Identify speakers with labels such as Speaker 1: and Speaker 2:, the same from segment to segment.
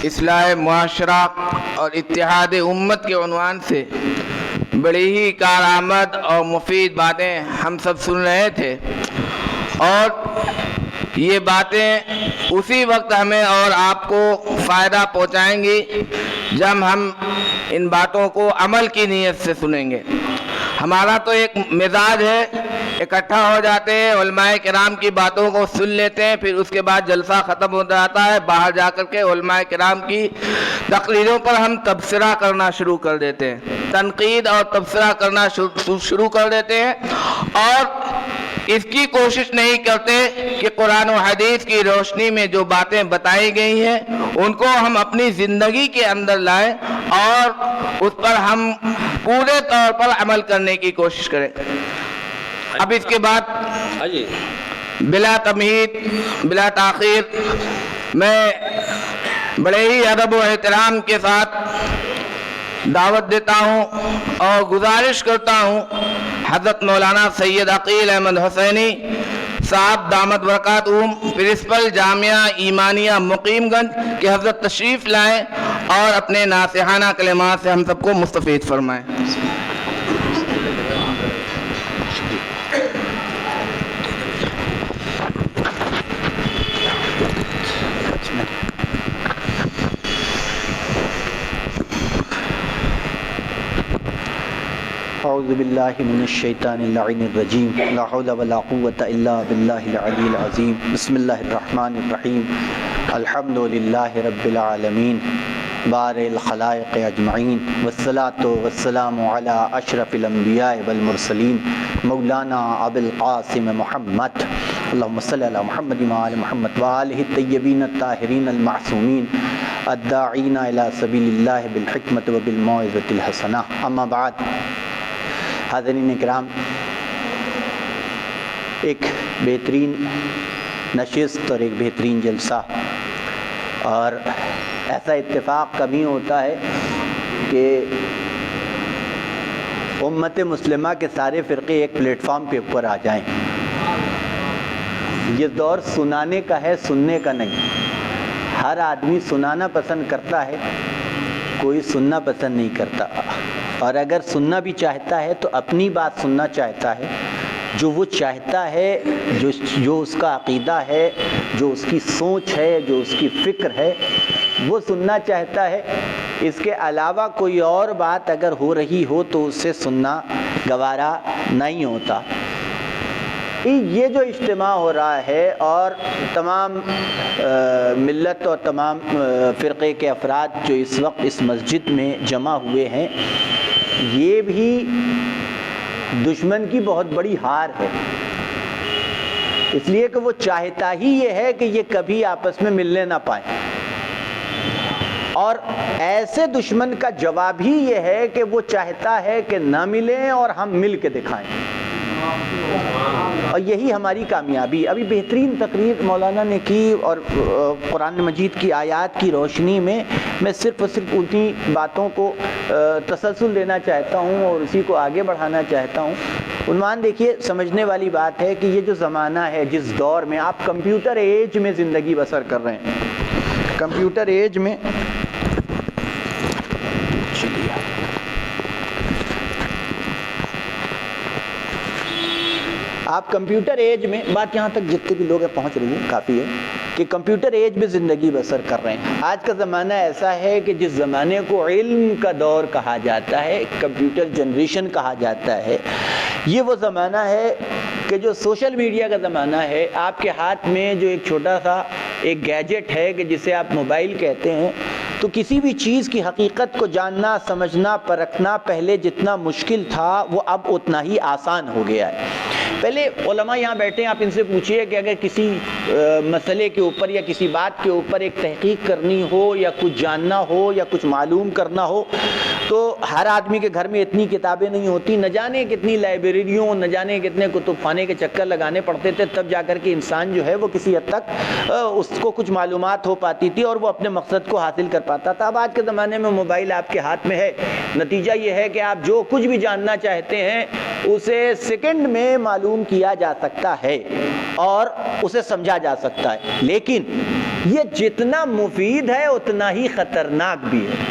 Speaker 1: اصلاح معاشرہ اور اتحاد امت کے عنوان سے بڑی ہی کارآمد اور مفید باتیں ہم سب سن رہے تھے، اور یہ باتیں اسی وقت ہمیں اور آپ کو فائدہ پہنچائیں گی جب ہم ان باتوں کو عمل کی نیت سے سنیں گے۔ ہمارا تو ایک مزاج ہے، اکٹھا ہو جاتے ہیں، علماء کرام کی باتوں کو سن لیتے ہیں، پھر اس کے بعد جلسہ ختم ہو جاتا ہے، باہر جا کر کے علماء کرام کی تقریروں پر ہم تبصرہ کرنا شروع کر دیتے ہیں، تنقید اور تبصرہ کرنا شروع کر دیتے ہیں، اور اس کی کوشش نہیں کرتے کہ قرآن و حدیث کی روشنی میں جو باتیں بتائی گئی ہیں ان کو ہم اپنی زندگی کے اندر لائیں اور اس پر ہم پورے طور پر عمل کرنے کی کوشش کریں۔ اب اس کے بعد بلا تمہید بلا تاخیر میں بڑے ہی ادب و احترام کے ساتھ دعوت دیتا ہوں اور گزارش کرتا ہوں حضرت مولانا سید عقیل احمد حسینی صاحب دامت برکاتہم پرنسپل جامعہ ایمانیہ مقیم گنج کہ حضرت تشریف لائیں اور اپنے ناصحانہ کلمات سے ہم سب کو مستفید فرمائیں۔
Speaker 2: اعوذ باللہ من الشیطان اللعین الرجیم، لا حول ولا قوة الا باللہ العلی العظیم، بسم اللہ الرحمن الرحیم، الحمد للہ رب العالمین بارئ الخلائق اجمعین، والصلاة والسلام علی اشرف الانبیاء والمرسلین مولانا ابو القاسم محمد، اللہم صلی علی محمد وآل محمد وآلہ الطیبین الطاہرین المعصومین الداعین الی سبیل اللہ بالحکمت وبالموعظۃ الحسنہ، اما بعد۔ حاضرین کرام، ایک بہترین نشست اور ایک بہترین جلسہ، اور ایسا اتفاق کبھی ہوتا ہے کہ امت مسلمہ کے سارے فرقے ایک پلیٹ فارم کے اوپر آ جائیں۔ یہ دور سنانے کا ہے، سننے کا نہیں۔ ہر آدمی سنانا پسند کرتا ہے، کوئی سننا پسند نہیں کرتا، اور اگر سننا بھی چاہتا ہے تو اپنی بات سننا چاہتا ہے، جو وہ چاہتا ہے، جو اس کا عقیدہ ہے، جو اس کی سوچ ہے، جو اس کی فکر ہے، وہ سننا چاہتا ہے۔ اس کے علاوہ کوئی اور بات اگر ہو رہی ہو تو اسے سننا گوارا نہیں ہوتا۔ یہ جو اجتماع ہو رہا ہے اور تمام ملت اور تمام فرقے کے افراد جو اس وقت اس مسجد میں جمع ہوئے ہیں، یہ بھی دشمن کی بہت بڑی ہار ہے، اس لیے کہ وہ چاہتا ہی یہ ہے کہ یہ کبھی آپس میں ملنے نہ پائیں، اور ایسے دشمن کا جواب ہی یہ ہے کہ وہ چاہتا ہے کہ نہ ملیں اور ہم مل کے دکھائیں، اور یہی ہماری کامیابی۔ ابھی بہترین تقریر مولانا نے کی، اور قرآن مجید کی آیات کی روشنی میں میں صرف اور صرف انہی باتوں کو تسلسل دینا چاہتا ہوں اور اسی کو آگے بڑھانا چاہتا ہوں۔ عنوان دیکھیے، سمجھنے والی بات ہے کہ یہ جو زمانہ ہے، جس دور میں آپ کمپیوٹر ایج میں زندگی بسر کر رہے ہیں، کمپیوٹر ایج میں آپ کمپیوٹر ایج میں، بات یہاں تک جتنے بھی لوگ پہنچ رہی ہیں کافی ہے کہ کمپیوٹر ایج میں زندگی بسر کر رہے ہیں۔ آج کا زمانہ ایسا ہے کہ جس زمانے کو علم کا دور کہا جاتا ہے، کمپیوٹر جنریشن کہا جاتا ہے، یہ وہ زمانہ ہے کہ جو سوشل میڈیا کا زمانہ ہے۔ آپ کے ہاتھ میں جو ایک چھوٹا سا ایک گیجٹ ہے کہ جسے آپ موبائل کہتے ہیں، تو کسی بھی چیز کی حقیقت کو جاننا، سمجھنا، پرکھنا پہلے جتنا مشکل تھا وہ اب اتنا ہی آسان ہو گیا ہے۔ پہلے علماء یہاں بیٹھے ہیں، آپ ان سے پوچھئے کہ اگر کسی مسئلے کے اوپر یا کسی بات کے اوپر ایک تحقیق کرنی ہو یا کچھ جاننا ہو یا کچھ معلوم کرنا ہو، تو ہر آدمی کے گھر میں اتنی کتابیں نہیں ہوتی، نہ جانے کتنی لائبریریوں، نہ جانے کتنے کتب خانے کے چکر لگانے پڑتے تھے، تب جا کر کے انسان جو ہے وہ کسی حد تک اس کو کچھ معلومات ہو پاتی تھی اور وہ اپنے مقصد کو حاصل کر پاتا تھا۔ اب آج کے زمانے میں موبائل آپ کے ہاتھ میں ہے، نتیجہ یہ ہے کہ آپ جو کچھ بھی جاننا چاہتے ہیں اسے سیکنڈ میں معلوم کیا جا سکتا ہے اور اسے سمجھا جا سکتا ہے، لیکن یہ جتنا مفید ہے اتنا ہی خطرناک بھی ہے،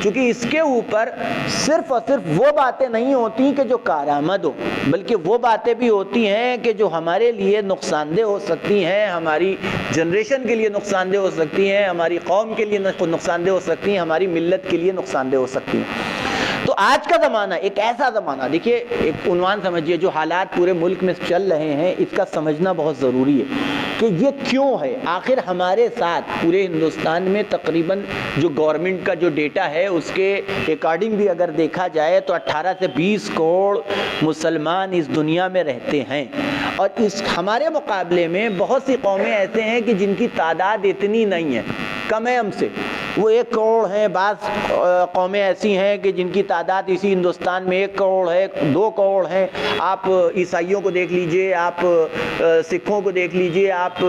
Speaker 2: کیونکہ اس کے اوپر صرف اور صرف وہ باتیں نہیں ہوتی کہ جو کارآمد ہو، بلکہ وہ باتیں بھی ہوتی ہیں کہ جو ہمارے لیے نقصان دہ ہو سکتی ہیں، ہماری جنریشن کے لیے نقصان دہ ہو سکتی ہیں، ہماری قوم کے لیے نقصان دہ ہو سکتی ہیں، ہماری ملت کے لیے نقصان دہ ہو سکتی ہیں۔ تو آج کا زمانہ ایک ایسا زمانہ، دیکھیے ایک عنوان سمجھیے، جو حالات پورے ملک میں چل رہے ہیں اس کا سمجھنا بہت ضروری ہے کہ یہ کیوں ہے۔ آخر ہمارے ساتھ پورے ہندوستان میں تقریباً جو گورنمنٹ کا جو ڈیٹا ہے اس کے اکارڈنگ بھی اگر دیکھا جائے تو 18 سے 20 کروڑ مسلمان اس دنیا میں رہتے ہیں، اور اس ہمارے مقابلے میں بہت سی قومیں ایسے ہیں کہ جن کی تعداد اتنی نہیں ہے، کم ہے ہم سے، وہ 1 کروڑ ہیں، بعض قومیں ایسی ہیں کہ جن کی تعداد اسی ہندوستان میں 1 کروڑ ہے، 2 کروڑ ہیں۔ آپ عیسائیوں کو دیکھ لیجئے، آپ سکھوں کو دیکھ لیجئے، آپ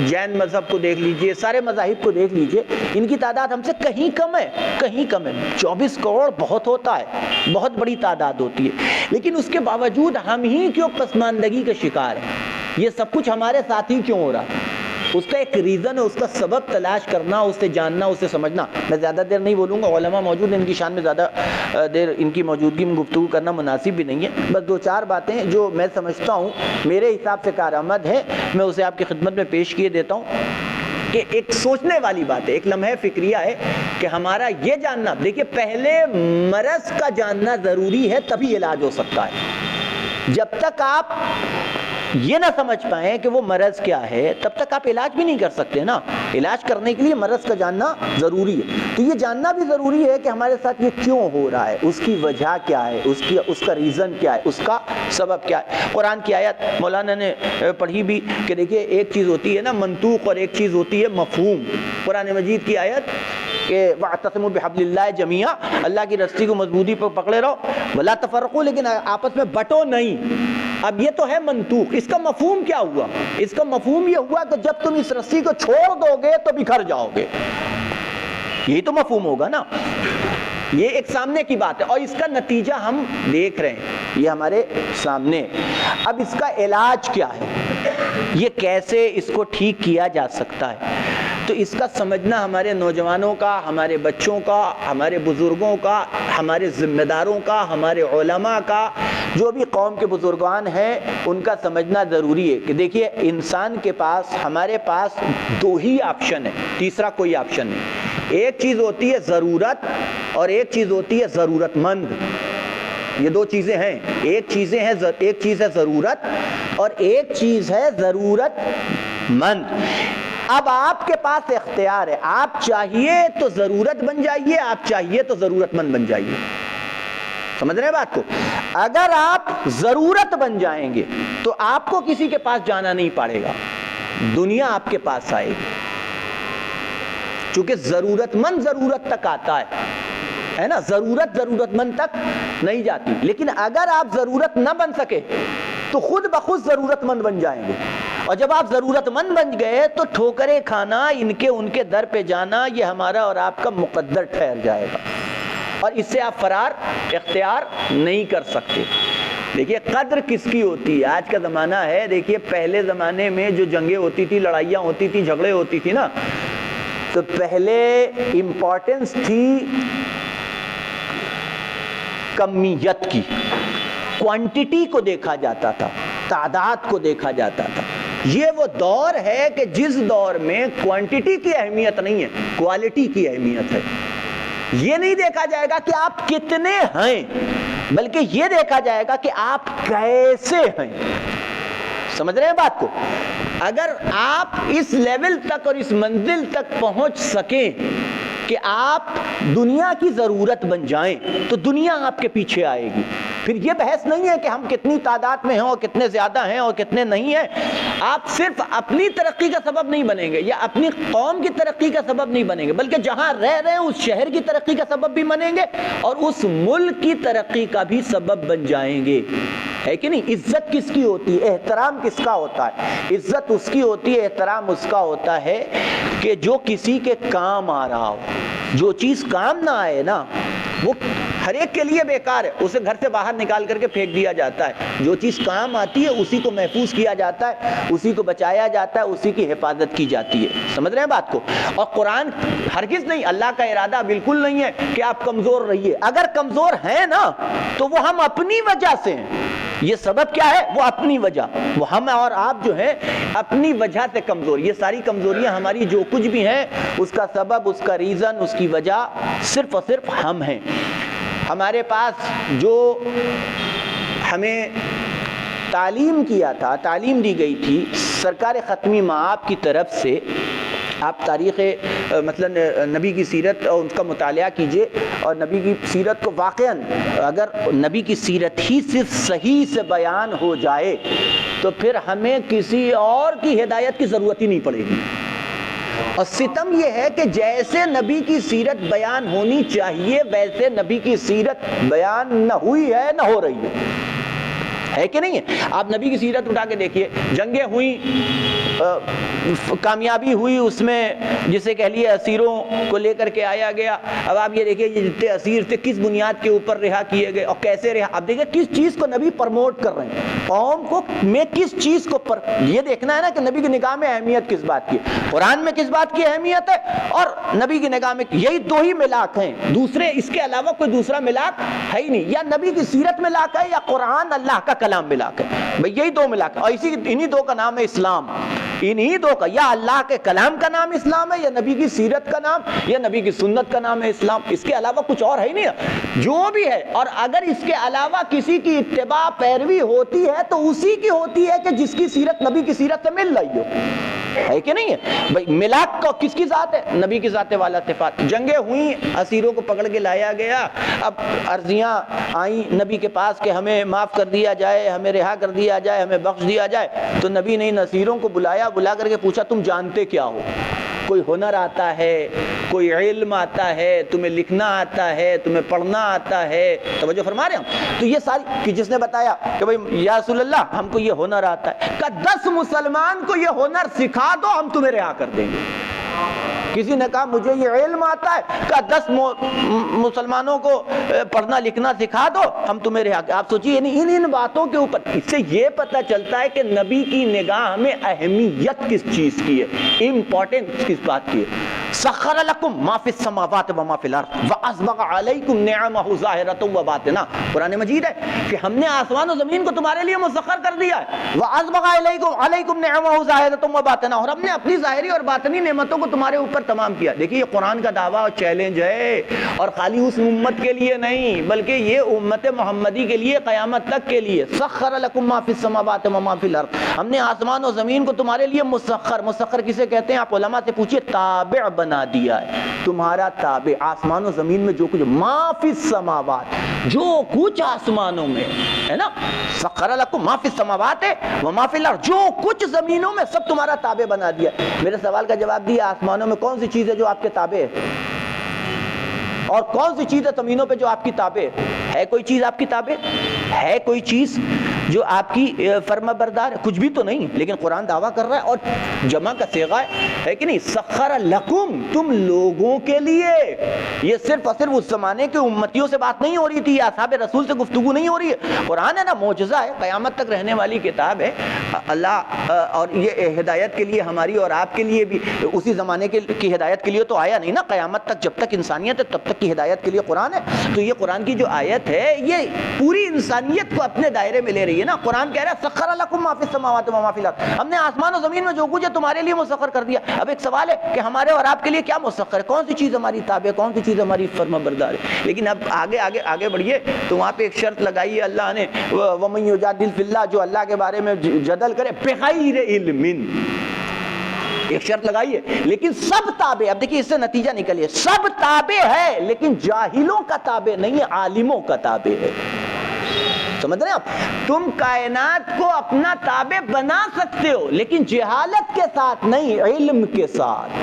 Speaker 2: جین مذہب کو دیکھ لیجئے، سارے مذاہب کو دیکھ لیجئے، ان کی تعداد ہم سے کہیں کم ہے، کہیں کم ہے۔ 24 کروڑ بہت ہوتا ہے، بہت بڑی تعداد ہوتی ہے، لیکن اس کے باوجود ہم ہی کیوں پسماندگی کا شکار ہیں؟ یہ سب کچھ ہمارے ساتھ ہی کیوں ہو رہا ہے؟ اس کا ایک ریزن ہے، اس کا سبب تلاش کرنا، اسے جاننا، اسے سمجھنا۔ میں زیادہ دیر نہیں بولوں گا، علماء موجود ہیں، ان کی شان میں زیادہ دیر ان کی موجودگی میں گفتگو کرنا مناسب بھی نہیں ہے۔ بس 2-4 باتیں جو میں سمجھتا ہوں میرے حساب سے کارآمد ہے، میں اسے آپ کی خدمت میں پیش کیے دیتا ہوں کہ ایک سوچنے والی بات ہے، ایک لمحہ فکریہ ہے کہ ہمارا یہ جاننا، دیکھیے پہلے مرض کا جاننا ضروری ہے تبھی علاج ہو سکتا ہے۔ جب تک آپ یہ نہ سمجھ پائیں کہ وہ مرض کیا ہے تب تک آپ علاج بھی نہیں کر سکتے نا۔ علاج کرنے کے لیے مرض کا جاننا ضروری ہے، تو یہ جاننا بھی ضروری ہے کہ ہمارے ساتھ یہ کیوں ہو رہا ہے، اس کی وجہ کیا ہے، اس کا ریزن کیا ہے، اس کا سبب کیا ہے۔ قرآن کی آیت مولانا نے پڑھی بھی کہ دیکھیے ایک چیز ہوتی ہے نا منطوق، اور ایک چیز ہوتی ہے مفہوم۔ قرآن مجید کی آیت کہ وَاعْتَصِمُوا بِحَبْلِ اللَّهِ جَمِيعًا، اللہ کی رسی کو مضبوطی پر پکڑے رہو، وَلَا تَفَرَّقُوا، لیکن آپس میں بٹو نہیں۔ اب یہ تو ہے منطوق، اس کا مفہوم کیا ہوا؟ اس کا مفہوم یہ ہوا کہ جب تم اس رسی کو چھوڑ دو گے تو بکھر جاؤ گے، یہی تو مفہوم ہوگا نا۔ یہ ایک سامنے کی بات ہے، اور اس کا نتیجہ ہم دیکھ رہے ہیں، یہ ہمارے سامنے۔ اب اس کا علاج کیا ہے، یہ کیسے اس کو ٹھیک کیا جا سکتا ہے، تو اس کا سمجھنا ہمارے نوجوانوں کا، ہمارے بچوں کا، ہمارے بزرگوں کا، ہمارے ذمہ داروں کا، ہمارے علماء کا، جو بھی قوم کے بزرگان ہیں ان کا سمجھنا ضروری ہے کہ دیکھیے انسان کے پاس، ہمارے پاس 2 ہی آپشن ہے، تیسرا کوئی آپشن نہیں۔ ایک چیز ہوتی ہے ضرورت اور ایک چیز ہوتی ہے ضرورت مند، یہ 2 چیزیں ہیں۔ ایک چیز ہے ضرورت اور ایک چیز ہے ضرورت مند۔ اب آپ کے پاس اختیار ہے، آپ چاہیے تو ضرورت بن جائیے، آپ چاہیے تو ضرورت مند بن جائیے۔ سمجھ رہے ہیں بات کو؟ اگر آپ ضرورت بن جائیں گے تو آپ کو کسی کے پاس جانا نہیں پڑے گا، دنیا آپ کے پاس آئے گی، چونکہ ضرورت مند ضرورت تک آتا ہے نا، ضرورت مند تک نہیں جاتی۔ لیکن اگر آپ ضرورت نہ بن سکے تو خود بخود ضرورت مند بن جائیں گے، اور جب آپ ضرورت مند بن گئے تو ٹھوکریں کھانا، ان کے در پہ جانا، یہ ہمارا اور آپ کا مقدر ٹھہر جائے گا، اور اس سے آپ فرار اختیار نہیں کر سکتے۔ دیکھیے قدر کس کی ہوتی ہے، آج کا زمانہ ہے، دیکھیے پہلے زمانے میں جو جنگیں ہوتی تھی، لڑائیاں ہوتی تھی، جھگڑے ہوتی تھی نا، تو پہلے امپورٹنس تھی کمیت کی، کوانٹٹی کو دیکھا جاتا تھا، تعداد کو دیکھا جاتا تھا۔ یہ وہ دور ہے کہ جس دور میں کوانٹٹی کی اہمیت نہیں ہے، کوالٹی کی اہمیت ہے۔ یہ نہیں دیکھا جائے گا کہ آپ کتنے ہیں، بلکہ یہ دیکھا جائے گا کہ آپ کیسے ہیں۔ سمجھ رہے ہیں بات کو؟ اگر آپ اس لیول تک اور اس منزل تک پہنچ سکیں کہ آپ دنیا کی ضرورت بن جائیں تو دنیا آپ کے پیچھے آئے گی۔ پھر یہ بحث نہیں ہے کہ ہم کتنی تعداد میں ہیں اور کتنے زیادہ ہیں اور کتنے نہیں ہیں۔ آپ صرف اپنی ترقی کا سبب نہیں بنیں گے یا اپنی قوم کی ترقی کا سبب نہیں بنیں گے، بلکہ جہاں رہ رہے ہیں اس شہر کی ترقی کا سبب بھی بنیں گے اور اس ملک کی ترقی کا بھی سبب بن جائیں گے، ہے کہ نہیں؟ عزت کس کی ہوتی ہے، احترام کس کا ہوتا ہے؟ عزت اس کی ہوتی ہے، احترام اس کا ہوتا ہے کہ جو کسی کے کام آ رہا ہو۔ جو چیز کام نہ آئے نا، وہ ہر ایک کے لیے بیکار ہے، اسے گھر سے باہر نکال کر کے پھینک دیا جاتا ہے۔ جو چیز کام آتی ہے اسی کو محفوظ کیا جاتا ہے، اسی کو بچایا جاتا ہے، اسی کی حفاظت کی جاتی ہے۔ سمجھ رہے ہیں بات کو؟ اور قرآن ہرگز نہیں، اللہ کا ارادہ بالکل نہیں ہے کہ آپ کمزور رہیے۔ اگر کمزور ہیں نا تو وہ ہم اپنی وجہ سے ہیں۔ یہ سبب کیا ہے؟ وہ اپنی وجہ، وہ ہم اور آپ جو ہیں اپنی وجہ سے کمزور۔ یہ ساری کمزوریاں ہماری جو کچھ بھی ہیں اس کا سبب، اس کا ریزن، اس کی وجہ صرف اور صرف ہم ہیں۔ ہمارے پاس جو ہمیں تعلیم کیا تھا، تعلیم دی گئی تھی سرکار ختمی مآب کی طرف سے، آپ تاریخ مثلا نبی کی سیرت اور اس کا مطالعہ کیجئے، اور نبی کی سیرت کو واقعاً اگر نبی کی سیرت ہی صرف صحیح سے بیان ہو جائے تو پھر ہمیں کسی اور کی ہدایت کی ضرورت ہی نہیں پڑے گی۔ اور ستم یہ ہے کہ جیسے نبی کی سیرت بیان ہونی چاہیے ویسے نبی کی سیرت بیان نہ ہوئی ہے، نہ ہو رہی ہے کہ نہیں ہے؟ آپ نبی کی سیرت اٹھا کے دیکھیے، جنگیں ہوئیں، کامیابی ہوئی اس میں، جسے کہہ لیے اسیروں کو لے کر کے آیا گیا۔ اب آپ یہ دیکھیے یہ جتنے اسیر تھے کس بنیاد کے اوپر رہا کیے گئے اور کیسے رہا۔ اب دیکھیے کس چیز کو نبی پرموٹ کر رہے ہیں، قوم کو میں کس چیز کو یہ دیکھنا ہے نا کہ نبی کی نگاہ میں اہمیت کس بات کی، قرآن میں کس بات کی اہمیت ہے، اور نبی کی نگاہ میں یہی دو ہی ملاک ہیں، دوسرے اس کے علاوہ کوئی دوسرا ملاک ہے ہی نہیں۔ یا نبی کی سیرت ملاک ہے یا قرآن اللہ کا کلام ملاک ہے، بھئی یہی دو ملاک ہے، اور انہی دو کا نام ہے اسلام۔ انہی دو کا، یا اللہ کے کلام کا نام اسلام ہے، یا نبی کی سیرت کا نام، یا نبی کی سنت کا نام ہے اسلام۔ اس کے علاوہ کچھ اور ہے ہی نہیں جو بھی ہے۔ اور اگر اس کے علاوہ کسی کی اتباع پیروی ہوتی ہے تو اسی کی ہوتی ہے کہ جس کی سیرت نبی کی سیرت سے مل رہی ہو، ہے کہ نہیں ہے؟ بھئی ملاک کو کس کی ذات ہے؟ نبی کی ذات والا صفات۔ جنگیں ہوئیں، اسیروں کو پکڑ کے لایا گیا، اب عرضیاں آئیں نبی کے پاس کہ ہمیں معاف کر دیا جائے، ہمیں رہا کر دیا جائے، ہمیں بخش دیا جائے۔ تو نبی نے ان اسیروں کو بلایا، بلا کر کے پوچھا تم جانتے کیا ہو؟ کوئی ہنر آتا ہے، کوئی علم آتا ہے، تمہیں لکھنا آتا ہے، تمہیں پڑھنا آتا ہے؟ توجہ فرما رہے ہیں؟ تو یہ ساری کہ جس نے بتایا کہ بھئی یا رسول اللہ ہم کو یہ ہنر آتا ہے، کہ 10 مسلمان کو یہ ہنر سکھا دو ہم تمہیں رہا کر دیں گے۔ کسی نے کہا مجھے یہ علم آتا ہے، کہ 10 مسلمانوں کو پڑھنا لکھنا سکھا دو ہم تمہیں رہا۔ آپ سوچیے یعنی ان باتوں کے اوپر اس سے یہ پتہ چلتا ہے کہ نبی کی نگاہ میں اہمیت کس چیز کی ہے، امپورٹنٹ کس بات کی ہے۔ سخر لکم ما فی السماوات و ما فی الارض واسبغ علیکم نعمہ ظاہرۃ و باطنہ۔ قرآن مجید ہے کہ ہم نے آسمان و زمین کو تمہارے لیے مسخر کر دیا ہے، واسبغ علیکم نعمہ ظاہرۃ و باطنہ، اور ہم نے اپنی ظاہری اور باطنی نعمتوں کو تمہارے اوپر تمام کیا۔ دیکھیے یہ قرآن کا دعویٰ اور چیلنج ہے، اور خالی اس امت کے لیے نہیں بلکہ یہ امت محمدی کے لیے، قیامت تک کے لیے۔ سخر لکم ما فی السماوات و ما فی الارض، ہم نے آسمان و زمین کو تمہارے لیے مسخر کسے کہتے ہیں؟ آپ علماء سے پوچھئے، تابع بنا دیا ہے، تمہارا تابع۔ آسمان و زمین میں جو کچھ، ما فی السماوات، جو کچھ آسمانوں میں ہے نا، سخر لکم ما فی السماوات و ما فی الارض، جو کچھ زمینوں میں سب تمہارا تابع بنا دیا۔ میرے سوال کا جواب دیا، آسمانوں میں کون سی چیز ہے جو آپ کے تابع ہے، اور کون سی چیز ہے زمینوں پہ جو آپ کی تابع ہے؟ کوئی چیز آپ کی تابع ہے؟ کوئی چیز جو آپ کی فرما بردار ہے؟ کچھ بھی تو نہیں، لیکن قرآن دعویٰ کر رہا ہے، اور جمع کا صیغہ ہے کہ نہیں، سخر لکم، تم لوگوں کے لیے۔ یہ صرف اور صرف اس زمانے کے امتیوں سے بات نہیں ہو رہی تھی، اصحاب رسول سے گفتگو نہیں ہو رہی ہے۔ قرآن ہے نا، معجزہ ہے، قیامت تک رہنے والی کتاب ہے اللہ، اور یہ ہدایت کے لیے ہماری اور آپ کے لیے بھی، اسی زمانے کی ہدایت کے لیے تو آیا نہیں نا، قیامت تک جب تک انسانیت ہے تب تک کی ہدایت کے لیے قرآن ہے۔ تو یہ قرآن کی جو آیت ہے یہ پوری انسانیت کو اپنے دائرے میں لے رہی ہے نا۔ قرآن کہہ رہا ہے سخر لکم ما فی السماوات و ما فی الارض، ہم نے آسمان و زمین میں جو کچھ ہے تمہارے لیے مسخر کر دیا۔ اب ایک سوال ہے کہ ہمارے اور آپ کے لیے کیا مسخر ہے؟ کون سی چیز ہماری تابع، کون سی چیز ہماری فرما بردار ہے؟ لیکن اب آگے بڑھیے تو وہاں پہ ایک شرط لگائی ہے اللہ نے، وَمَن یُجَادِلْ فِی اللَّهِ، جو اللہ کے بارے میں جدل کرے بغیر علم، ایک شرط لگائی ہے، لیکن سب تابع۔ اب دیکھیے اس سے نتیجہ نکلیے، سب تابع ہے لیکن جاہلوں کا تابع نہیں ہے، عالموں کا تابع ہے۔ سمجھ رہے ہیں آپ؟ تم کائنات کو اپنا تابع بنا سکتے ہو لیکن جہالت کے ساتھ نہیں، علم کے ساتھ۔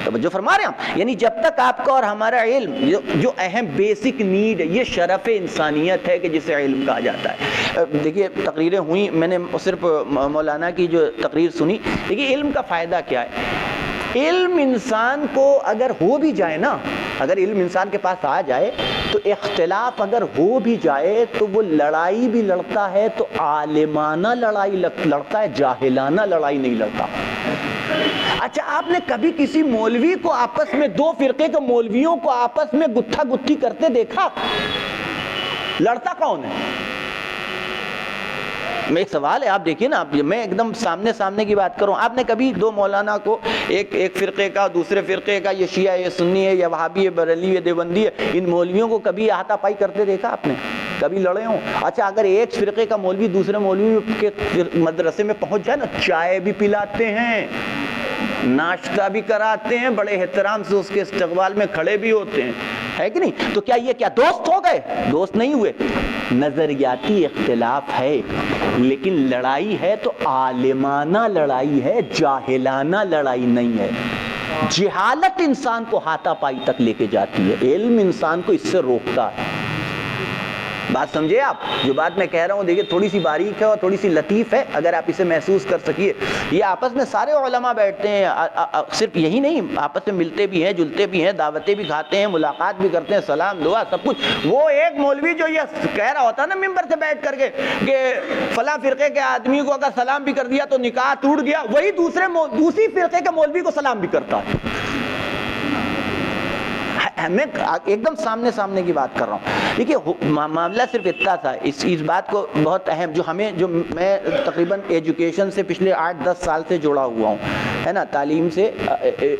Speaker 2: توجہ فرما رہے ہیں ہم؟ یعنی جب تک آپ کا اور ہمارا علم، جو اہم بیسک نیڈ ہے، یہ شرف انسانیت ہے کہ جسے علم کہا جاتا ہے۔ دیکھیے تقریریں ہوئیں، میں نے صرف مولانا کی جو تقریر سنی، دیکھیے علم کا فائدہ کیا ہے؟ علم انسان کو اگر ہو بھی جائے نا اگر علم انسان کے پاس آ جائے تو اختلاف اگر ہو بھی جائے تو وہ لڑائی بھی لڑتا ہے تو عالمانہ لڑائی لڑتا ہے، جاہلانہ لڑائی نہیں لڑتا۔ اچھا آپ نے کبھی کسی مولوی کو آپس میں، دو فرقے کے مولویوں کو آپس میں گتھا گتھی کرتے دیکھا؟ لڑتا کون ہے؟ میں ایک سوال ہے، آپ دیکھیے نا، میں ایک دم سامنے کی بات کروں، آپ نے کبھی دو مولانا کو ایک فرقے کا دوسرے فرقے کا، یہ شیعہ ہے، یہ سنی ہے، یا وہابی ہے، بریلوی ہے، دیوبندی ہے، ان مولویوں کو کبھی ہاتھا پائی کرتے دیکھا آپ نے؟ کبھی لڑے ہوں؟ اچھا اگر ایک فرقے کا مولوی دوسرے مولوی کے مدرسے میں پہنچ جائے نا، چائے بھی پلاتے ہیں، ناشتہ بھی کراتے ہیں، بڑے احترام سے اس کے استقبال میں کھڑے بھی ہوتے ہیں، ہے کہ نہیں؟ تو کیا یہ کیا دوست ہو گئے؟ دوست نہیں ہوئے۔ نظریاتی اختلاف ہے لیکن لڑائی ہے تو عالمانہ لڑائی ہے، جاہلانہ لڑائی نہیں ہے۔ جہالت انسان کو ہاتھا پائی تک لے کے جاتی ہے، علم انسان کو اس سے روکتا ہے۔ بات سمجھے آپ؟ جو بات میں کہہ رہا ہوں دیکھیں تھوڑی سی باریک ہے اور تھوڑی سی لطیف ہے، اگر آپ اسے محسوس کر سکیے۔ یہ آپس میں سارے علماء بیٹھتے ہیں، صرف یہی نہیں، آپس میں ملتے بھی ہیں، جلتے بھی ہیں، دعوتیں بھی کھاتے ہیں، ملاقات بھی کرتے ہیں، سلام دعا سب کچھ۔ وہ ایک مولوی جو یہ کہہ رہا ہوتا نا ممبر سے بیٹھ کر کے کہ فلاں فرقے کے آدمی کو اگر سلام بھی کر دیا تو نکاح ٹوٹ گیا، وہی دوسری فرقے کے مولوی کو سلام بھی کرتا ہے۔ میں ایک دم سامنے کی بات کر رہا ہوں۔ دیکھیے معاملہ صرف اتنا تھا، اس بات کو بہت اہم، جو میں تقریباً ایجوکیشن سے پچھلے 8-10 سال سے جڑا ہوا ہوں، ہے نا، تعلیم سے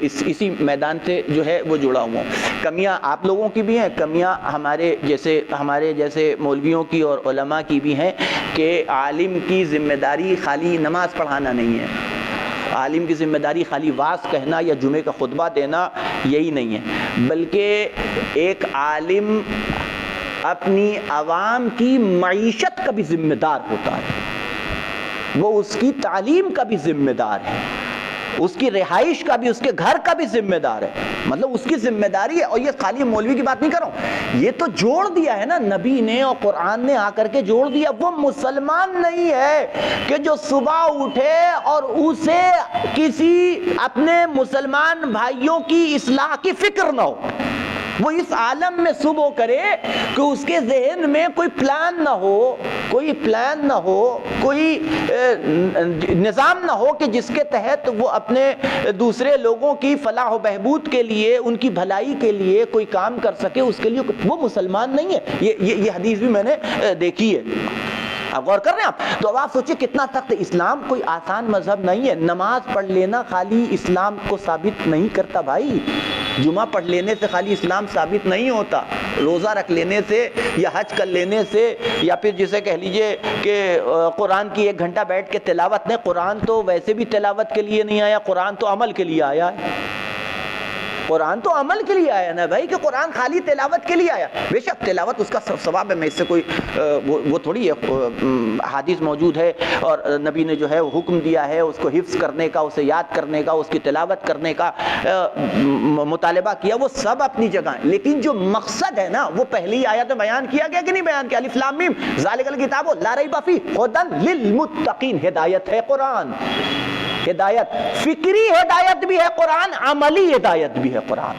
Speaker 2: اسی میدان سے جو ہے وہ جڑا ہوا ہوں۔ کمیاں آپ لوگوں کی بھی ہیں، کمیاں ہمارے جیسے مولویوں کی اور علماء کی بھی ہیں کہ عالم کی ذمہ داری خالی نماز پڑھانا نہیں ہے، عالم کی ذمہ داری خالی واعظ کہنا یا جمعے کا خطبہ دینا یہی نہیں ہے، بلکہ ایک عالم اپنی عوام کی معیشت کا بھی ذمہ دار ہوتا ہے، وہ اس کی تعلیم کا بھی ذمہ دار ہے، اس کی رہائش کا بھی، اس کے گھر کا بھی ذمہ دار ہے، مطلب اس کی ذمہ داری ہے۔ اور یہ خالی مولوی کی بات نہیں کر رہا ہوں، یہ تو جوڑ دیا ہے نا نبی نے اور قرآن نے آ کر کے جوڑ دیا۔ وہ مسلمان نہیں ہے کہ جو صبح اٹھے اور اسے کسی اپنے مسلمان بھائیوں کی اصلاح کی فکر نہ ہو، وہ اس عالم میں صبح کرے کہ اس کے ذہن میں کوئی پلان نہ ہو، کوئی نظام نہ ہو کہ جس کے تحت وہ اپنے دوسرے لوگوں کی فلاح و بہبود کے لیے، ان کی بھلائی کے لیے کوئی کام کر سکے، اس کے لیے وہ مسلمان نہیں ہے۔ یہ حدیث بھی میں نے دیکھی ہے، آپ غور کر رہے ہیں آپ؟ تو اب آپ سوچیں کتنا سخت۔ اسلام کوئی آسان مذہب نہیں ہے۔ نماز پڑھ لینا خالی اسلام کو ثابت نہیں کرتا بھائی، جمعہ پڑھ لینے سے خالی اسلام ثابت نہیں ہوتا، روزہ رکھ لینے سے یا حج کر لینے سے یا پھر جسے کہہ لیجئے کہ قرآن کی 1 گھنٹہ بیٹھ کے تلاوت نہیں۔ قرآن تو ویسے بھی تلاوت کے لیے نہیں آیا، قرآن تو عمل کے لیے آیا ہے، قرآن تو عمل کے لیے آیا نا بھائی، کہ قرآن خالی تلاوت کے لیے آیا۔ بے شک تلاوت اس کا ثواب ہے، میں اس سے کوئی وہ تھوڑی حدیث موجود ہے اور نبی نے جو ہے وہ حکم دیا ہے اس کو حفظ کرنے کا، اسے یاد کرنے کا، اس کی تلاوت کرنے کا مطالبہ کیا، وہ سب اپنی جگہ ہیں، لیکن جو مقصد ہے نا وہ پہلی آیت میں بیان کیا گیا کہ نہیں بیان کیا؟ الف لام میم ذالک الکتاب لا ریب فیہ ھدی للمتقین۔ ہدایت ہے قرآن، ہدایت فکری ہدایت بھی ہے قرآن، عملی ہدایت بھی ہے قرآن۔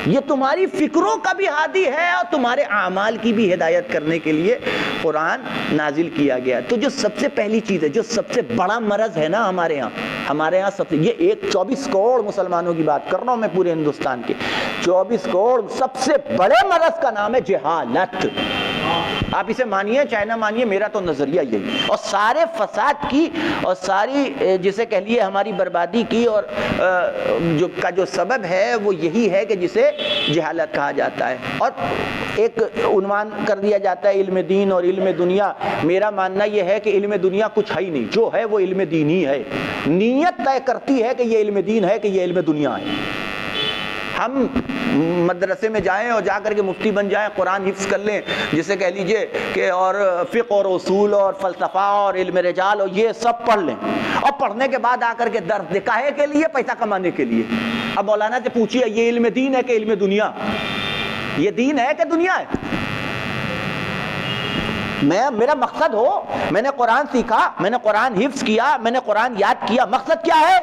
Speaker 2: یہ تمہاری فکروں کا بھی ہادی ہے اور تمہارے اعمال کی بھی ہدایت کرنے کے لیے قرآن نازل کیا گیا۔ تو جو سب سے پہلی چیز ہے، جو سب سے بڑا مرض ہے نا ہمارے ہاں سب سے، یہ 24 کروڑ مسلمانوں کی بات کر رہا ہوں میں پورے ہندوستان کے، 24 کروڑ، سب سے بڑے مرض کا نام ہے جہالت۔ آپ اسے مانیے چاہے نہ مانیے، میرا تو نظریہ یہی، اور سارے فساد کی اور ساری جسے کہہ لیے ہماری بربادی کی اور جو سبب ہے وہ یہی ہے کہ جسے جہالت کہا جاتا ہے۔ اور ایک عنوان کر دیا جاتا ہے علم دین اور علم دنیا۔ میرا ماننا یہ ہے کہ علم دنیا کچھ ہے ہی نہیں، جو ہے وہ علم دین ہی ہے۔ نیت طے کرتی ہے کہ یہ علم دین ہے کہ یہ علم دنیا ہے۔ ہم مدرسے میں جائیں اور جا کر کے مفتی بن جائیں، قرآن حفظ کر لیں، جسے کہہ لیجئے کہ اور فقہ اور اصول اور فلسفہ اور علم رجال اور یہ سب پڑھ لیں، اور پڑھنے کے بعد آ کر کے درس دے، کاہے کے لیے؟ پیسہ کمانے کے لیے۔ اب مولانا سے پوچھیے یہ علم دین ہے کہ علم دنیا؟ یہ دین ہے کہ دنیا ہے؟ میرا مقصد ہو، میں نے قرآن سیکھا، میں نے قرآن حفظ کیا، میں نے قرآن یاد کیا، مقصد کیا ہے؟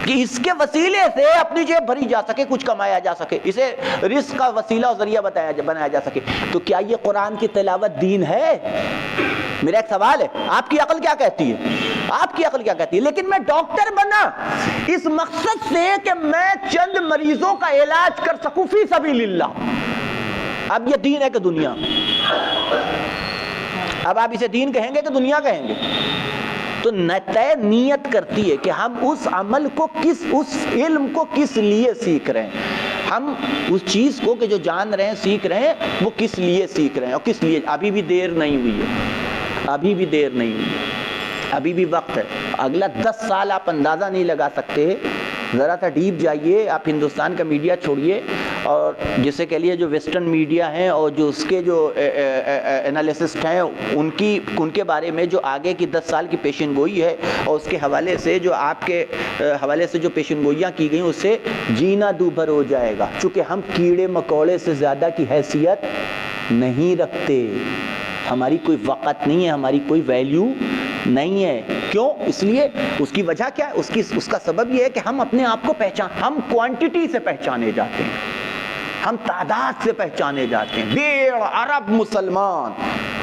Speaker 2: کہ اس کے وسیلے سے اپنی جیب بھری جا سکے, کچھ کمایا جا سکے, اسے رزق کا وسیلہ اور ذریعہ بنایا جا سکے. تو کیا یہ قرآن کی تلاوت دین ہے؟ میرا ایک سوال ہے, آپ کی عقل کیا کہتی ہے؟ آپ کی عقل کیا کہتی ہے؟ لیکن میں ڈاکٹر بنا اس مقصد سے کہ میں چند مریضوں کا علاج کر سکوں فی سبیل اللہ. اب یہ دین ہے کہ دنیا؟ اب آپ اسے دین کہیں گے کہ دنیا کہیں گے؟ تو طے نیت کرتی ہے کہ ہم اس عمل کو اس علم کو کس لیے سیکھ رہے ہیں, ہم اس چیز کو کہ جو جان رہے ہیں سیکھ رہے ہیں وہ کس لیے سیکھ رہے ہیں اور کس لیے. ابھی بھی دیر نہیں ہوئی ہے, ابھی بھی دیر نہیں ہوئی ہے, ابھی بھی وقت ہے. اگلا 10 سال آپ اندازہ نہیں لگا سکتے. ذرا سا ڈیپ جائیے, آپ ہندوستان کا میڈیا چھوڑیے اور جسے کہہ لیے جو ویسٹرن میڈیا ہیں اور جو اس کے جو انالیسسٹ ہیں ان کے بارے میں جو آگے کی 10 سال کی پیشن گوئی ہے اور اس کے حوالے سے جو آپ کے حوالے سے جو پیشن گوئیاں کی گئیں, اس سے جینا دوبھر ہو جائے گا. چونکہ ہم کیڑے مکوڑے سے زیادہ کی حیثیت نہیں رکھتے, ہماری کوئی وقت نہیں ہے, ہماری کوئی ویلیو نہیں ہے. کیوں؟ اس لیے اس کی وجہ کیا ہے؟ اس کا سبب یہ ہے کہ ہم اپنے آپ کو ہم کوانٹٹی سے پہچانے جاتے ہیں, ہم تعداد سے پہچانے جاتے ہیں. 1.5 ارب مسلمان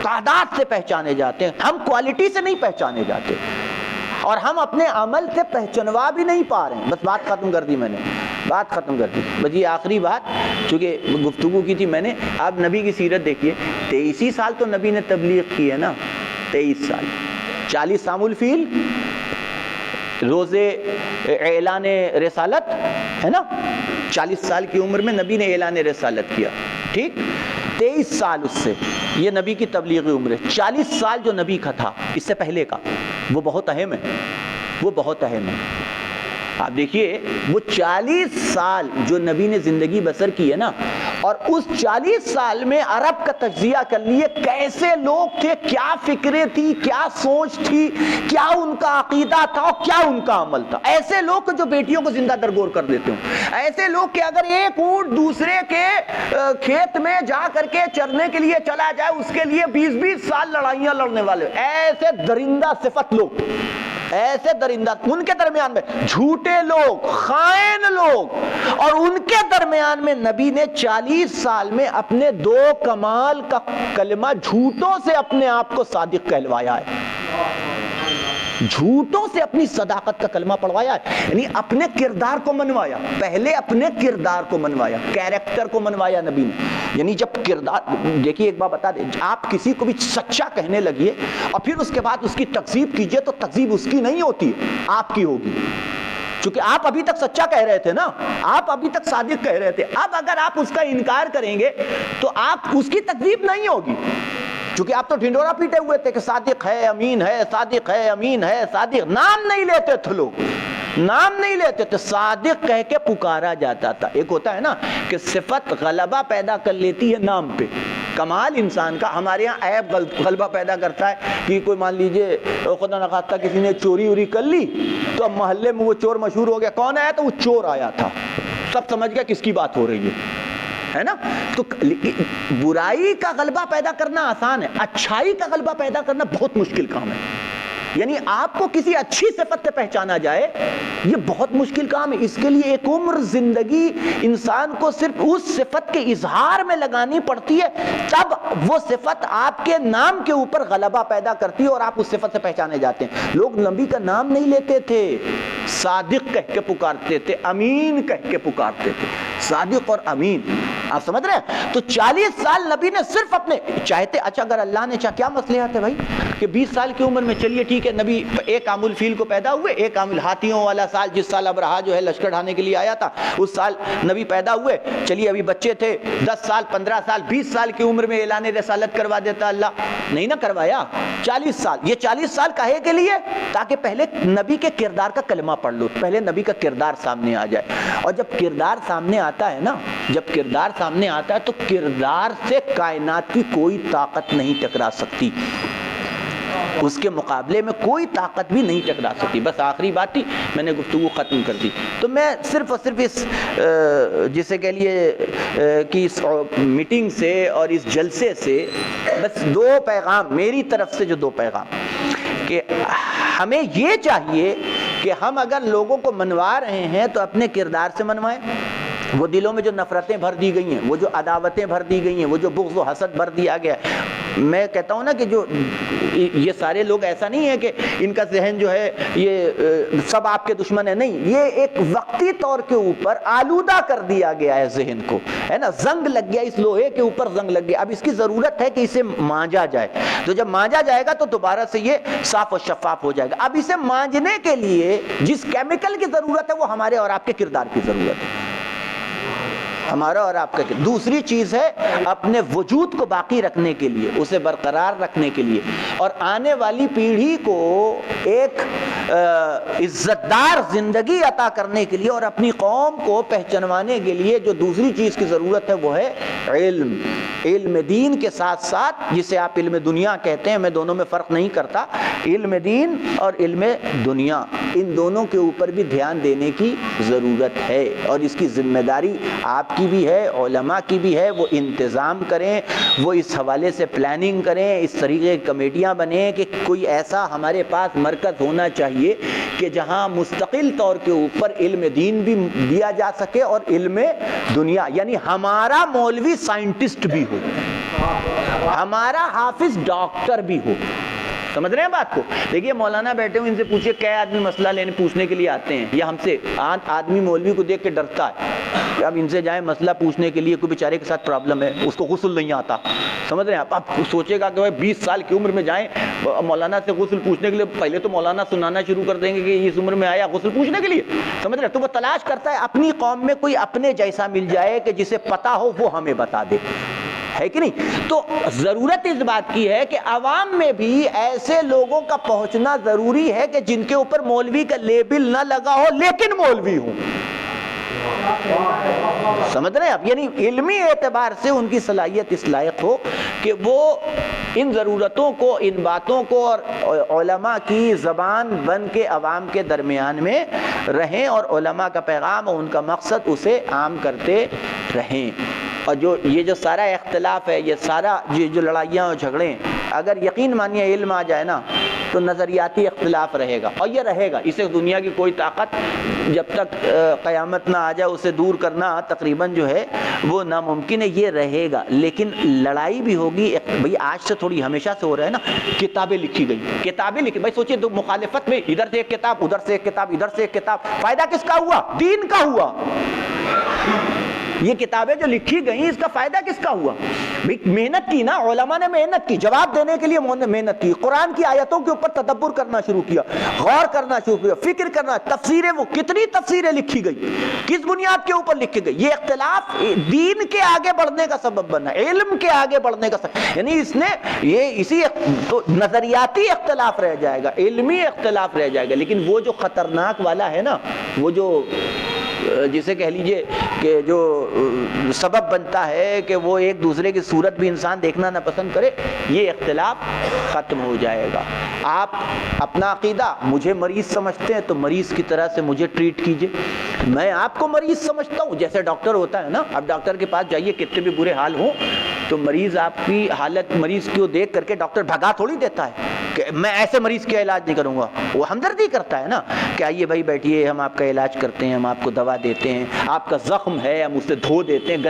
Speaker 2: تعداد سے پہچانے جاتے ہیں, ہم کوالٹی سے نہیں پہچانے جاتے اور ہم اپنے عمل سے پہچانوا بھی نہیں پا رہے ہیں. بس بات ختم کر دی میں نے, بات ختم کر دی. بس یہ آخری بات چونکہ گفتگو کی تھی میں نے. آپ نبی کی سیرت دیکھیے, 23 سال تو نبی نے تبلیغ کی ہے نا, 23 سال, 40 سام الفیل, روزے اعلان رسالت ہے نا, 40 سال کی عمر میں نبی نے اعلان رسالت کیا, ٹھیک, 23 سال اس سے, یہ نبی کی تبلیغی عمر ہے. 40 سال جو نبی کا تھا اس سے پہلے کا, وہ بہت اہم ہے, وہ بہت اہم ہے. آپ دیکھیے وہ 40 سال جو نبی نے زندگی بسر کی ہے نا, اور اس 40 سال میں عرب کا تجزیہ کر لیے کیسے لوگ تھے, کیا فکریں تھی, کیا سوچ تھی, کیا ان کا عقیدہ تھا اور کیا ان کا عمل تھا. ایسے لوگ جو بیٹیوں کو زندہ درگور کر دیتے ہوں, ایسے لوگ کہ اگر ایک اونٹ دوسرے کے کھیت میں جا کر کے چرنے کے لیے چلا جائے اس کے لیے 20-20 سال لڑائیاں لڑنے والے, ایسے درندہ صفت لوگ, ایسے درندہ. ان کے درمیان میں جھوٹے لوگ, خائن لوگ, اور ان کے درمیان میں نبی نے 40 سال میں اپنے 2 کمال کا کلمہ جھوٹوں سے اپنے آپ کو صادق کہلوایا ہے, جھوٹوں سے اپنی صداقت کا کلمہ پڑھوایا ہے. یعنی اپنے کردار کو منوایا, پہلے اپنے کردار کو منوایا, کیریکٹر کو منوایا نبی نے. یعنی جب کردار, دیکھیے ایک بات بتا دیں, آپ کسی کو بھی سچا کہنے لگیے اور پھر اس کے بعد اس کی تکذیب کیجئے تو تکذیب اس کی نہیں ہوتی, آپ کی ہوگی. چونکہ آپ ابھی تک سچا کہہ رہے تھے نا, آپ ابھی تک صادق کہہ رہے تھے. اب اگر آپ اس کا انکار کریں گے تو آپ اس کی تکذیب نہیں ہوگی, چونکہ آپ تو ڈھنڈورا پیٹے ہوئے تھے کہ صادق ہے, امین ہے, صادق ہے, امین ہے, صادق. نام نہیں لیتے تھے لوگ, نام نہیں لیتے تھے, صادق کہہ کے پکارا جاتا تھا. ایک ہوتا ہے نا کہ صفت غلبہ پیدا کر لیتی ہے نام پہ, کمال انسان کا. ہمارے یہاں عیب غلبہ پیدا کرتا ہے کہ کوئی مان لیجئے خدا نخواستہ کسی نے چوری ووری کر لی تو اب محلے میں وہ چور مشہور ہو گیا, کون آیا؟ تو وہ چور آیا تھا, سب سمجھ گیا کس کی بات ہو رہی ہے نا. تو برائی کا غلبہ پیدا کرنا آسان ہے, اچھائی کا غلبہ پیدا کرنا بہت مشکل کام ہے. یعنی آپ کو کسی اچھی صفت سے پہچانا جائے یہ بہت مشکل کام ہے. اس کے لیے ایک عمر زندگی انسان کو صرف اس صفت کے اظہار میں لگانی پڑتی ہے, تب وہ صفت آپ کے نام کے اوپر غلبہ پیدا کرتی ہے اور آپ اس صفت سے پہچانے جاتے ہیں. لوگ نبی کا نام نہیں لیتے تھے, صادق کہہ کے پکارتے تھے, امین کہہ کے پکارتے تھے, صادق اور امین. آپ سمجھ رہے ہیں؟ تو 40 سال نبی نے صرف اپنے چاہتے, اچھا اگر اللہ نے کیا مصلحت ہے بھائی کہ 20 سال کی عمر میں, چلیے ٹھیک ہے, نبی 1 عام الفیل کو پیدا ہوئے, 1 عام ہاتھیوں والا سال, جس سال ابرہا جو ہے لشکر ڈھانے کے لیے آیا تھا اس سال نبی پیدا ہوئے. چلیے ابھی بچے تھے, 10 سال 15 سال 20 سال کی عمر میں اعلان رسالت کروا دیتا اللہ, نہیں نہ کروایا. 40 سال, یہ 40 سال کہے کے لیے تاکہ پہلے نبی کے کردار کا کلمہ پڑھ لو, پہلے نبی کا کردار سامنے آ جائے. اور جب کردار سامنے آتا ہے نا, جب کردار سامنے آتا ہے تو کردار سے کائنات کی کوئی طاقت نہیں ٹکرا سکتی, اس کے مقابلے میں کوئی طاقت بھی نہیں ٹکرا سکتی. بس آخری بات تھی, میں نے گفتگو ختم کر دی. تو میں صرف اور صرف اس جسے کہہ لیے کہ اس میٹنگ سے اور اس جلسے سے بس 2 پیغام میری طرف سے, جو 2 پیغام کہ ہمیں یہ چاہیے کہ ہم اگر لوگوں کو منوا رہے ہیں تو اپنے کردار سے منوائیں. وہ دلوں میں جو نفرتیں بھر دی گئی ہیں، وہ جو عداوتیں بھر دی گئی ہیں، وہ جو بغض و حسد بھر دیا گیا ہے، میں کہتا ہوں نا کہ جو یہ سارے لوگ ایسا نہیں ہے کہ ان کا ذہن جو ہے یہ سب آپ کے دشمن ہیں، نہیں، یہ ایک وقتی طور کے اوپر آلودہ کر دیا گیا ہے ذہن کو، ہے نا، زنگ لگ گیا، اس لوہے کے اوپر زنگ لگ گیا. اب اس کی ضرورت ہے کہ اسے مانجا جائے. تو جب مانجا جائے گا تو دوبارہ سے یہ صاف و شفاف ہو جائے گا. اب اسے مانجنے کے لیے جس کیمیکل کی ضرورت ہے وہ ہمارے اور آپ کے کردار کی ضرورت ہے، ہمارا اور آپ کا. دوسری چیز ہے اپنے وجود کو باقی رکھنے کے لیے، اسے برقرار رکھنے کے لیے، اور آنے والی پیڑھی کو ایک عزت دار زندگی عطا کرنے کے لیے اور اپنی قوم کو پہچانوانے کے لیے جو دوسری چیز کی ضرورت ہے وہ ہے علم. علم دین کے ساتھ ساتھ، جسے آپ علم دنیا کہتے ہیں، میں دونوں میں فرق نہیں کرتا، علم دین اور علم دنیا، ان دونوں کے اوپر بھی دھیان دینے کی ضرورت ہے. اور اس کی ذمہ داری آپ کی بھی ہے، علماء کی بھی ہے. وہ انتظام کریں، وہ اس حوالے سے پلاننگ کریں، اس طریقے کمیٹیاں بنیں کہ کوئی ایسا ہمارے پاس مرکز ہونا چاہیے کہ جہاں مستقل طور کے اوپر علم دین بھی دیا جا سکے اور علم دنیا، یعنی ہمارا مولوی سائنٹسٹ بھی ہو، ہمارا حافظ ڈاکٹر بھی ہو. سمجھ رہے ہیں بات کو؟ دیکھیے مولانا بیٹھے ہوئے، ان سے پوچھئے کئی آدمی مسئلہ لینے پوچھنے کے لیے آتے ہیں، یا ہم سے آدمی مولوی کو دیکھ کے ڈرتا ہے. اب ان سے جائیں مسئلہ پوچھنے کے لیے، کوئی بیچارے کے ساتھ پرابلم ہے، اس کو غسل نہیں آتا، سمجھ رہے ہیں آپ سوچے گا کہ 20 سال کی عمر میں جائیں مولانا سے غسل پوچھنے کے لیے، پہلے تو مولانا سنانا شروع کر دیں گے کہ اس عمر میں آیا غسل پوچھنے کے لیے، سمجھ رہے ہیں؟ تو وہ تلاش کرتا ہے اپنی قوم میں کوئی اپنے جیسا مل جائے کہ جسے پتا ہو وہ ہمیں بتا دے، ہے کہ نہیں؟ تو ضرورت اس بات کی ہے کہ عوام میں بھی ایسے لوگوں کا پہنچنا ضروری ہے کہ جن کے اوپر مولوی کا لیبل نہ لگا ہو لیکن مولوی ہوں. سمجھ رہے ہیں آپ؟ یعنی علمی اعتبار سے ان کی صلاحیت اس لائق ہو کہ وہ ان ضرورتوں کو، ان باتوں کو اور علماء کی زبان بن کے عوام کے درمیان میں رہیں اور علماء کا پیغام اور ان کا مقصد اسے عام کرتے رہیں. اور یہ جو سارا اختلاف ہے، یہ سارا جو لڑائیاں اور جھگڑے، اگر یقین مانیے علم آ جائے نا تو نظریاتی اختلاف رہے گا، اور یہ رہے گا. اسے دنیا کی کوئی طاقت جب تک قیامت نہ آ جائے اسے دور کرنا تقریباً جو ہے وہ ناممکن ہے. یہ رہے گا، لیکن لڑائی بھی ہوگی. بھئی آج سے تھوڑی ہمیشہ سے ہو رہا ہے نا، کتابیں لکھی گئی، کتابیں لکھی. بھائی سوچئے دو مخالفت میں ادھر سے ایک کتاب، ادھر سے ایک کتاب، ادھر سے ایک کتاب، فائدہ کس کا ہوا؟ دین کا ہوا. یہ کتابیں جو لکھی گئیں اس کا فائدہ کس کا ہوا؟ محنت کی نا، علماء نے محنت کی، جواب دینے کے لیے محنت کی، قرآن کی آیتوں کے اوپر تدبر کرنا شروع کیا، غور کرنا شروع کیا، فکر کرنا، تفسیریں، وہ کتنی تفسیریں لکھی گئی، کس بنیاد کے اوپر لکھی گئی. یہ اختلاف دین کے آگے بڑھنے کا سبب بنا، علم کے آگے بڑھنے کا سبب، یعنی اس نے یہ اسی تو نظریاتی اختلاف رہ جائے گا، علمی اختلاف رہ جائے گا. لیکن وہ جو خطرناک والا ہے نا، وہ جو جسے کہہ لیجئے کہ جو سبب بنتا ہے کہ وہ ایک دوسرے کی صورت بھی انسان دیکھنا نہ پسند کرے، یہ اختلاف ختم ہو جائے گا. آپ اپنا عقیدہ، مجھے مریض سمجھتے ہیں تو مریض کی طرح سے مجھے ٹریٹ کیجئے. میں آپ کو مریض سمجھتا ہوں، جیسے ڈاکٹر ہوتا ہے نا، اب ڈاکٹر کے پاس جائیے کتنے بھی برے حال ہوں تو مریض آپ کی حالت، مریض کو دیکھ کر کے ڈاکٹر بھگا تھوڑی دیتا ہے کہ میں ایسے مریض کا علاج نہیں کروں گا. وہ ہمدردی کرتا ہے نا کہ آئیے بھائی بیٹھیے، ہم آپ کا علاج کرتے ہیں، ہم آپ کو دوا دیتے ہیں، آپ کا زخم ہے ہم اسے دھو دیتے ہیں،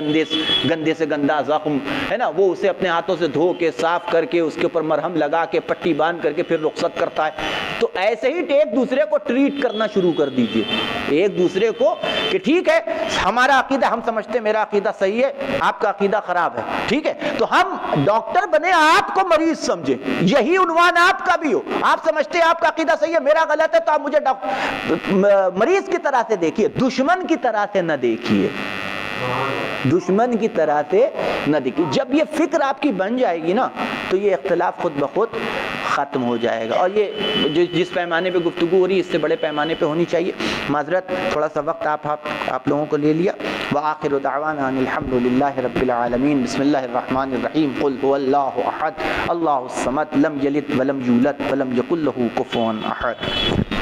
Speaker 2: گندے سے گندا زخم ہے نا، وہ اسے اپنے ہاتھوں سے دھو کے صاف کر کے اس کے اوپر مرہم لگا کے پٹی باندھ کر کے پھر رخصت کرتا ہے. تو ایسے ہی ایک دوسرے کو ٹریٹ کرنا شروع کر دیجئے، ایک دوسرے کو کہ ٹھیک ہے ہمارا عقیدہ ہم سمجھتے ہیں میرا عقیدہ صحیح ہے، آپ کا عقیدہ خراب ہے، ٹھیک ہے، تو ہم ڈاکٹر بنے آپ کو مریض سمجھیں، یہی عنوان آپ کا بھی ہو. آپ سمجھتے ہیں آپ کا عقیدہ صحیح ہے، میرا غلط ہے، تو آپ مجھے مریض کی طرح سے دیکھیے، دشمن کی طرح سے نہ دیکھیے، دشمن کی طرح سے نہ دیکھیے. جب یہ فکر آپ کی بن جائے گی نا تو یہ اختلاف خود بخود ختم ہو جائے گا. اور یہ جس پیمانے پہ گفتگو ہو رہی ہے اس سے بڑے پیمانے پہ ہونی چاہیے. معذرت تھوڑا سا وقت آپ لوگوں کو لے لیا. وآخر دعوانا ان الحمد للہ رب العالمین. بسم اللہ الرحمن الرحیم. قل هو اللہ احد اللہ الصمد لم یلد ولم یولد ولم یکن له کفوا احد.